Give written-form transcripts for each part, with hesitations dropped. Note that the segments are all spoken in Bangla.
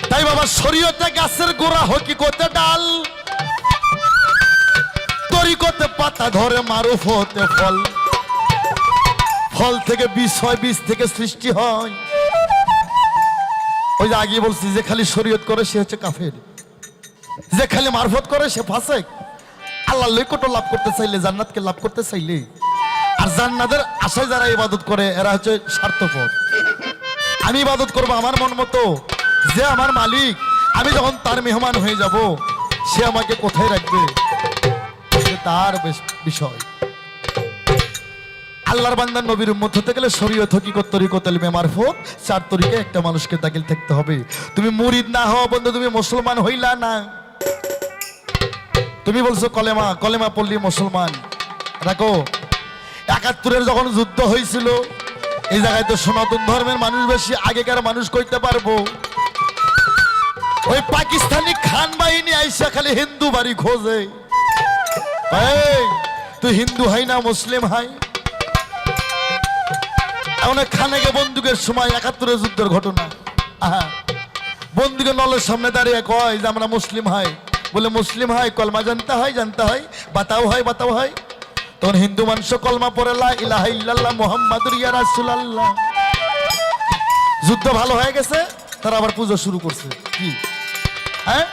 তাই বাবা শরীয়তে গাছের গোড়া, হকিকতে ডাল, তরিকতে পাতা ধরে, মারুফতে ফল। ফল থেকে বীজ হয়, বীজ থেকে সৃষ্টি হয়। ওই যে আগে বলছি, যে খালি শরীয়ত করে সে হচ্ছে কাফের, যে খালি মারফত করে সে ফাসেক। আল্লাহ লৈকট লাভ করতে চাইলে, জান্নাতকে লাভ করতে চাইলে, আর জান্নাতের আশায় যারা ইবাদত করে এরা হচ্ছে স্বার্থপর। আমি ইবাদত করবো আমার মন মতো, যে আমার মালিক, আমি যখন তার মেহমান হয়ে যাব, সে আমাকে কোথায় রাখবে তার বিষয়। আল্লাহর বান্দা নবীর উম্মত হতে গেলে শরীয়ত, হকিকত, তরিকত, ইলমে মারফত, চার তরিকায় একটা মানুষকে দাখিল থাকতে হবে। তুমি মুরিদ না হও বন্ধু, তুমি মুসলমান হইলা না। তুমি বলছো কলেমা, কলেমা পড়লি মুসলমান। দেখো ৭১-এর যখন যুদ্ধ হয়েছিল, এই জায়গায় তো সনাতন ধর্মের মানুষ বেশি, আগেকার মানুষ কইতে পারবো। ওই পাকিস্তানি খান বাহিনী আইসা খালি হিন্দু বাড়ি খোঁজে। তুই হিন্দু হাই না মুসলিম হাই? অনেক খানেকে বন্দুকের সময় ৭১-এর যুদ্ধের ঘটনা, বন্দুকের নলের সামনে দাঁড়িয়ে কয় যে আমরা মুসলিম হাই। বলে মুসলিম হয়, কলমা জানতে হয়, জানতে হয়, বাতাও হয়, বাতাও হয়। তখন হিন্দু মানুষ কলমা পড়ে লা ইলাহা ইল্লাল্লাহ মুহাম্মাদুর ইয়া রাসূলুল্লাহ। যুদ্ধ ভালো হয়ে গেছে, তারা আবার পূজা শুরু করছে। কি হ্যাঁ?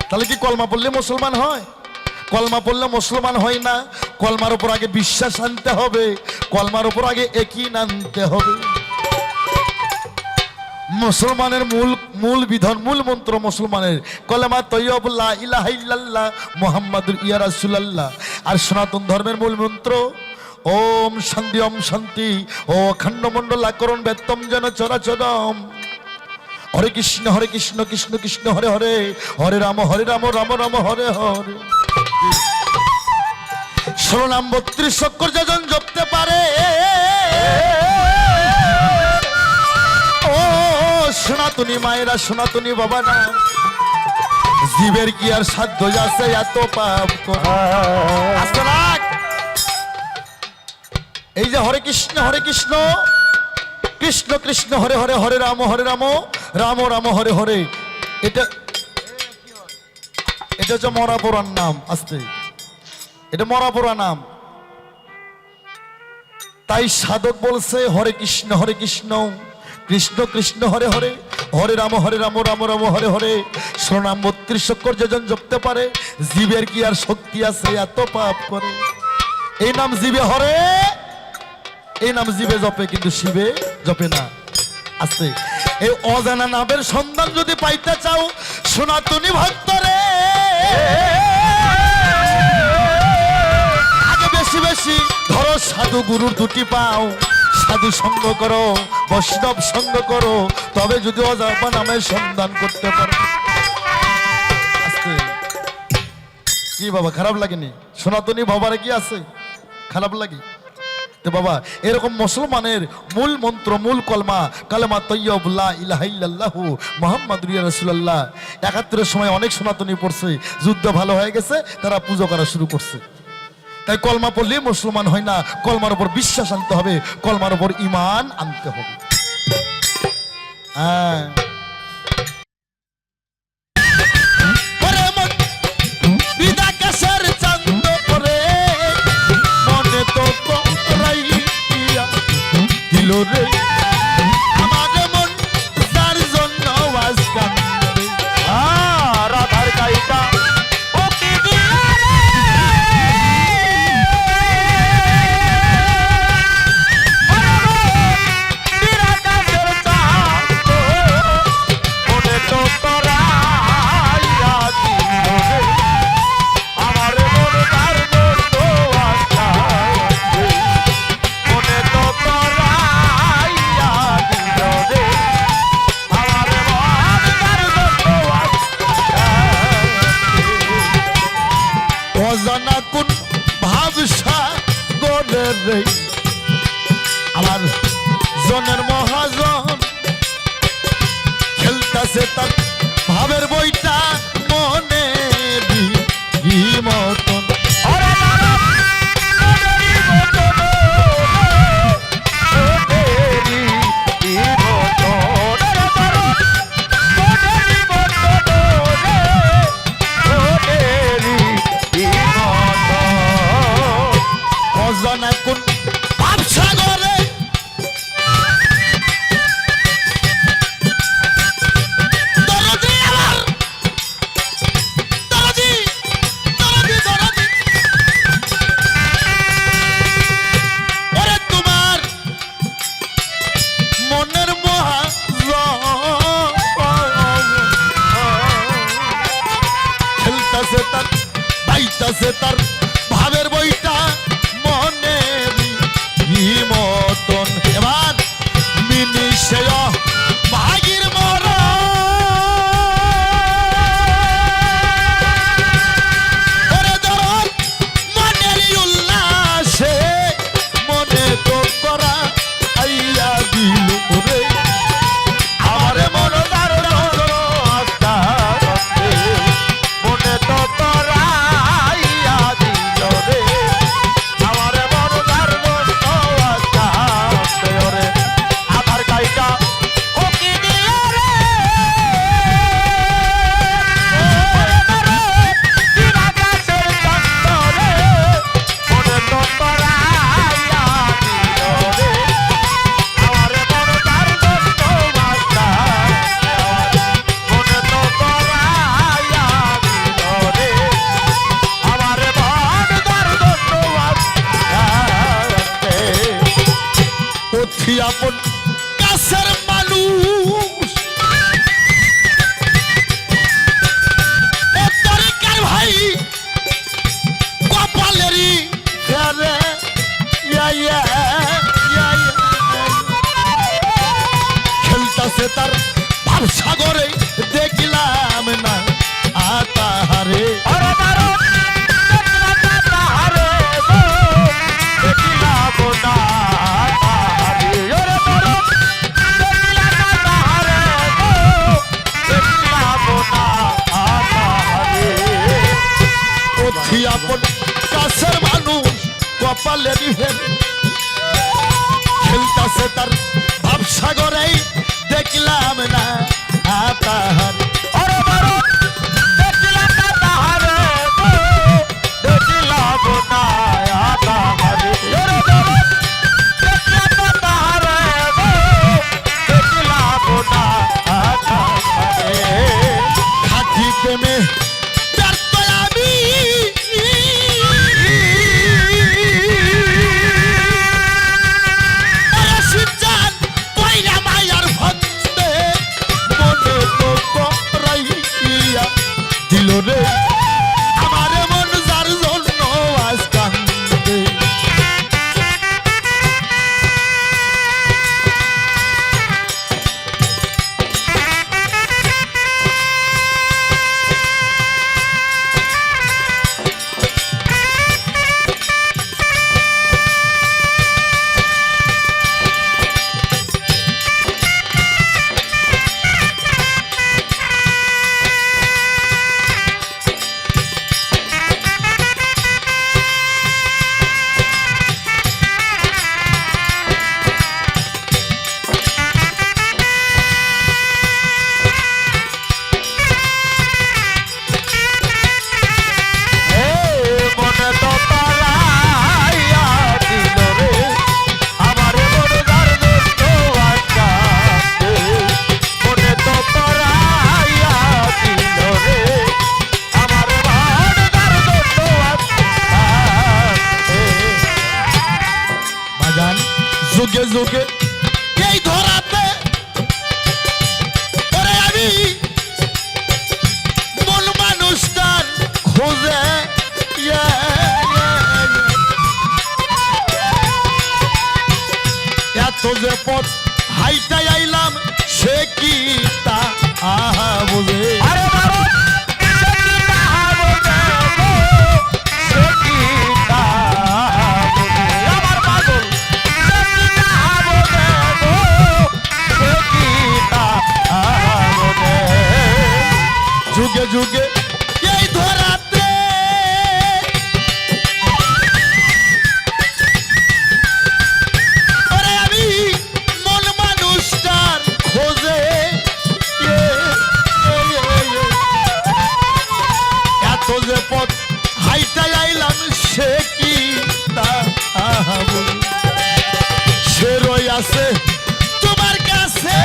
তাহলে কি কলমা পড়লে মুসলমান হয়? কলমা পড়লে মুসলমান হয় না। কলমার উপর আগে বিশ্বাস আনতে হবে, কলমার উপর আগে ইয়াকিন আনতে হবে। মুসলমানের মূল বিধান, মূল মন্ত্র মুসলমানের কলেমা তৈয়ব লা ইলাহা ইল্লাল্লাহ মুহাম্মাদুর ইয়া রাসূলুল্লাহ। আর সনাতন ধর্মের মূল মন্ত্র ওম শান্তি, ওম শান্তি, ও অখণ্ড মণ্ডলাকরণ ব্যক্তম যেন চরাচরম। হরে কৃষ্ণ কৃষ্ণ কৃষ্ণ হরে হরে, হরে রাম রাম রাম হরে হরে। ১৬ নাম ৩২ অক্ষর যজন জপতে পারে, ও সনাতনী মায়েরা, সনাতনী বাবা না, জীবের কি আর সাধ্য আছে এত পাপ করা? এই যে হরে কৃষ্ণ কৃষ্ণ কৃষ্ণ হরে হরে, হরে রাম রাম রাম হরে হরে, এটা হচ্ছে মরা পুরাণ নাম। আস্তে, এটা মরা পুরা নাম। তাই সাধক বলছে হরে কৃষ্ণ কৃষ্ণ কৃষ্ণ হরে হরে, হরে রাম রাম রাম হরে হরে। ১৬ নাম ৩২ অক্ষর যেজন জপতে পারে, জীবের কি আর শক্তি আছে এত পাপ করে? এই নাম জীবে হরে, এই নাম জীবে জপে, কিন্তু শিবে জপে না। আস্তে, এই অজানা নামের সন্ধান যদি পাইতে চাও সনাতনী ভক্তরে, আগে বেশি বেশি ধরো সাধু গুরুর দুটি পাও, সাধু সঙ্গ করো, বৈষ্ণব সঙ্গ করো, তবে যদি অজানা নামের সন্ধান করতে পারো। কি বাবা খারাপ লাগেনি? সনাতনী বাবারে কি আছে খারাপ লাগে? তো বাবা এরকম মুসলমানের মূল মন্ত্র, মূল কলমা, কালেমা তৈয়ব লা ইলাহা ইল্লাল্লাহু মুহাম্মাদুর রাসূলুল্লাহ। ৭১-এর সময় অনেক সনাতনী পড়ছে, যুদ্ধ ভালো হয়ে গেছে, তারা পুজো করা শুরু করছে। তাই কলমা পড়লে মুসলমান হয় না, কলমার উপর বিশ্বাস আনতে হবে, কলমার উপর ঈমান আনতে হবে। হ্যাঁ, রে আমার মন যার জন্য আজ কান্দে, রাধার গাইটা ওকে দিয়া রে, নিরাকাশের চাঁদ মনে তো তোরাইয়া দিল রে, আমার মন যার জন্য আজ কান্দে, মনে তো তোরা অজানা কোন ভাবসা গলে রে, আমার জনের মহাজন খেলতাছে তার ভাবের বইটা মনে মতন। খেলতাছে তার ভাবের বইটা মনের মতন। এবার মিনিশেয় ভাগির মরা ওরে ধরন মনের উল্লাসে মনে তো করা আইয়া দিল রে আমার মন মনে তো করাইয়া দিল রে আমার মন রে আধার কাইটা ওকে দিল রে গাছের চন্দরে মনে তো করাইয়া দিল রে আমার মন মনে তো করাইয়া দিল রে আমার অতি আপন কাছের মানুষ দরকার ভাই কপালেরই ফেরে খেলতাছে তার ভাবসাগরে দেখলাম না আতাহারে আপন কাছের মানুষ কপালের খেলতাছে তার ভাবসাগরে দেখলাম না আতাহার খাঁটি প্রেমে রে আমার মন যার জন্য আজ কান্দে যুগে যুগে এই ধরাতে ওরে আমি মন মানুষটার খোঁজে এত যে পথ হাইটাই আইলাম সে কি তা আহা বুঝে যুগে যুগে এই ধরাতে ওরে আমি মন মানুষটার খোঁজে এত যে পথ হাইটা আইলাম সে কি তা সে রই আছে তোমার কাছে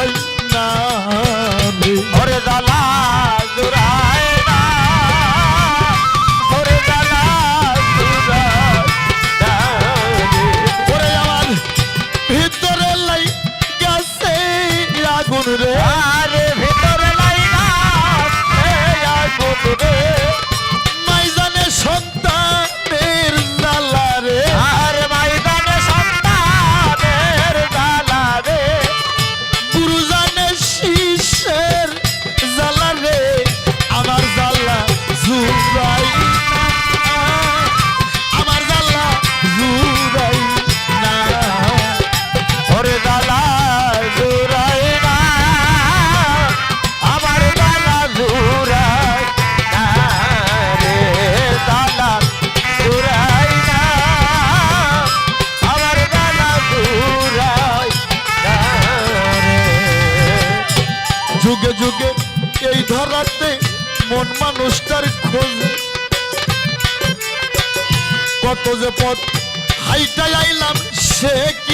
জুড়াই না রে। ওরে জ্বালা জুড়ায় না, ওরে জ্বালা জুড়ায় না রে। ওরে আমার ভিতরে লাই গেছে আগুন রে, আরে ভিতরে লাইগা আগুন রে, মাই জানে সন্তানের জ্বালা রে, আর ময়দানে সন্তানের জ্বালা রে, গুরু জানে শিষ্যের জ্বালা রে, আমার জ্বালা জুড়াই না, আমার জ্বালা জুড়াই না। ওরে জ্বালা জুড়ায় না, আমার জ্বালা জুড়ায় না রে, জ্বালা জুড়ায় না, আমার জ্বালা জুড়ায় না রে। যুগে যুগে এই ধরাতে মন মানুষটার খোঁজে, কত যে পথ হাইটাই আইলাম সে কি